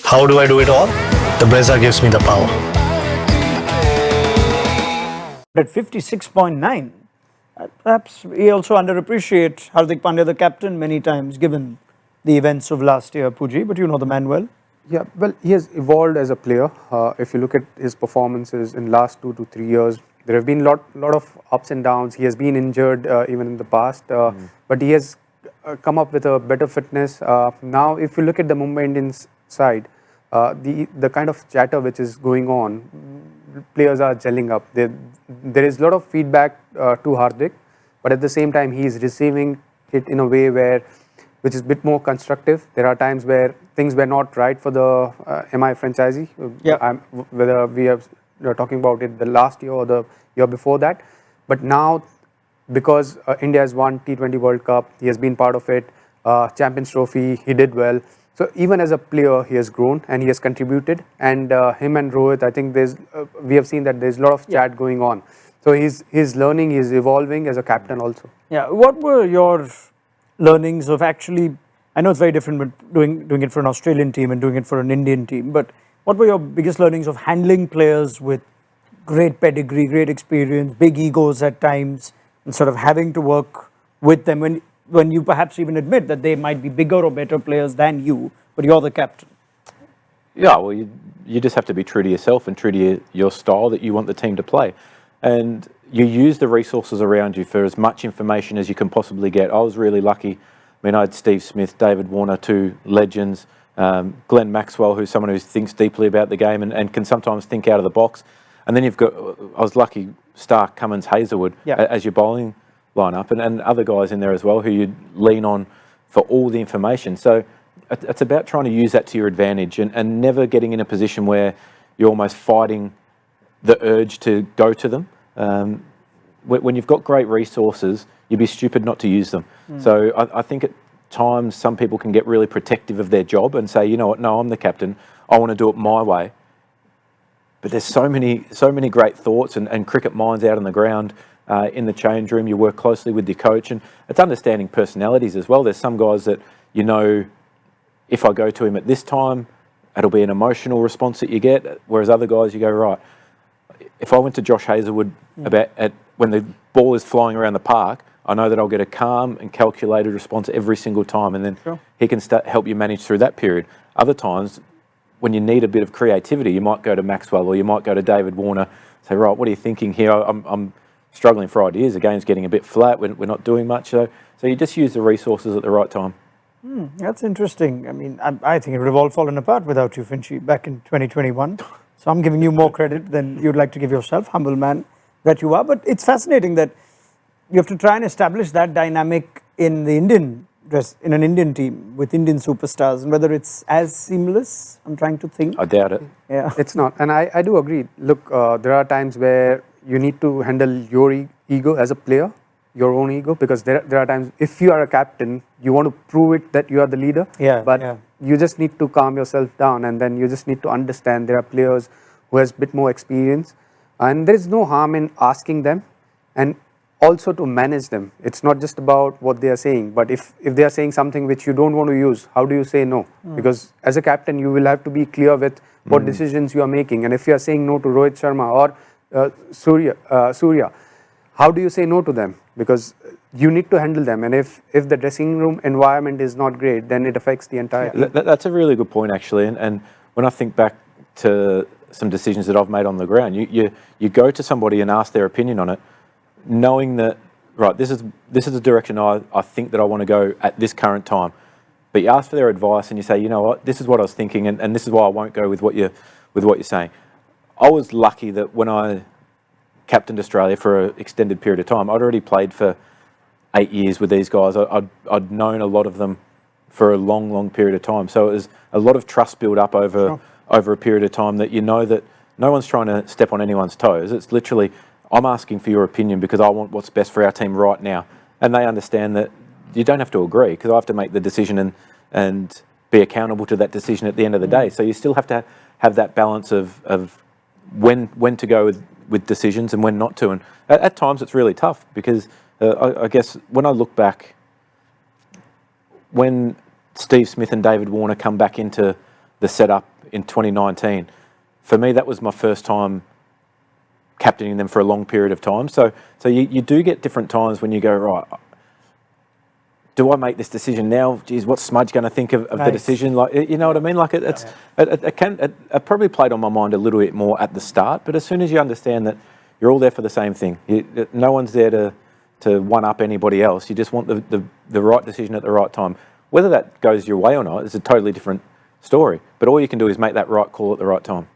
How do I do it all? The Brezza gives me the power. At 56.9, perhaps we also underappreciate Hardik Pandya, the captain, many times given the events of last year, Puji, but you know the man well. Yeah, well, he has evolved as a player. If you look at his performances in last 2 to 3 years, there have been lot of ups and downs. He has been injured even in the past, but he has come up with a better fitness. Now, if you look at the Mumbai Indians side, the kind of chatter which is going on, players are gelling up. There is a lot of feedback to Hardik, but at the same time, he is receiving it in a way which is a bit more constructive. There are times where things were not right for the MI franchisee, whether we are talking about it the last year or the year before that. But now, because India has won T20 World Cup, he has been part of it, Champions Trophy, he did well. So even as a player, he has grown and he has contributed. And him and Rohit, I think we have seen that there's a lot of chat going on. So he's learning, he's evolving as a captain also. Yeah, what were your learnings of actually, I know it's very different but doing it for an Australian team and doing it for an Indian team, but what were your biggest learnings of handling players with great pedigree, great experience, big egos at times, and sort of having to work with them when you perhaps even admit that they might be bigger or better players than you, but you're the captain? Yeah, well, you just have to be true to yourself and true to your style that you want the team to play. And you use the resources around you for as much information as you can possibly get. I was really lucky. I mean, I had Steve Smith, David Warner, two legends, Glenn Maxwell, who's someone who thinks deeply about the game and can sometimes think out of the box. And then you've got, I was lucky, Stark, Cummins, Hazelwood as your bowling lineup, and other guys in there as well who you lean on for all the information. So it's about trying to use that to your advantage and never getting in a position where you're almost fighting the urge to go to them. When you've got great resources, you'd be stupid not to use them. So I think at times some people can get really protective of their job and say, you know what, no, I'm the captain, I want to do it my way. But there's so many great thoughts and cricket minds out on the ground. In the change room, you work closely with your coach, and it's understanding personalities as well. There's some guys that you know, if I go to him at this time, it'll be an emotional response that you get, whereas other guys you go, right, if I went to Josh Hazelwood when the ball is flying around the park, I know that I'll get a calm and calculated response every single time, and then he can help you manage through that period. Other times, when you need a bit of creativity, you might go to Maxwell or you might go to David Warner, say, right, what are you thinking here? I'm struggling for ideas. The game's getting a bit flat. We're not doing much. So you just use the resources at the right time. That's interesting. I mean, I think it would have all fallen apart without you, Finchy, back in 2021. So I'm giving you more credit than you'd like to give yourself, humble man that you are. But it's fascinating that you have to try and establish that dynamic in the in an Indian team with Indian superstars, and whether it's as seamless, I'm trying to think. I doubt it. Yeah, it's not. And I do agree. Look, there are times where you need to handle your ego as a player, your own ego, because there are times, if you are a captain, you want to prove it that you are the leader, but you just need to calm yourself down, and then you just need to understand there are players who has a bit more experience, and there is no harm in asking them, and also to manage them. It's not just about what they are saying, but if they are saying something which you don't want to use, how do you say no? Because as a captain, you will have to be clear with what decisions you are making, and if you are saying no to Rohit Sharma or Surya, how do you say no to them? Because you need to handle them, and if the dressing room environment is not great, then it affects the entire team. That's a really good point, actually. And when I think back to some decisions that I've made on the ground, you go to somebody and ask their opinion on it, knowing that, right, this is the direction I think that I want to go at this current time. But you ask for their advice and you say, you know what, this is what I was thinking, and this is why I won't go with what you're saying. I was lucky that when I captained Australia for an extended period of time, I'd already played for 8 years with these guys. I'd known a lot of them for a long period of time. So it was a lot of trust built up over a period of time, that you know that no one's trying to step on anyone's toes. It's literally, I'm asking for your opinion because I want what's best for our team right now. And they understand that you don't have to agree, because I have to make the decision and be accountable to that decision at the end of the day. So you still have to have that balance of when to go with decisions and when not to. And at times it's really tough, because I guess when I look back, when Steve Smith and David Warner come back into the setup in 2019. For me, that was my first time captaining them for a long period of time. So you do get different times when you go, right, do I make this decision now? Geez, what's Smudge going to think of the decision? Like, you know what I mean? Like it probably played on my mind a little bit more at the start, but as soon as you understand that you're all there for the same thing, no one's there to one up anybody else. You just want the right decision at the right time. Whether that goes your way or not is a totally different story. But all you can do is make that right call at the right time.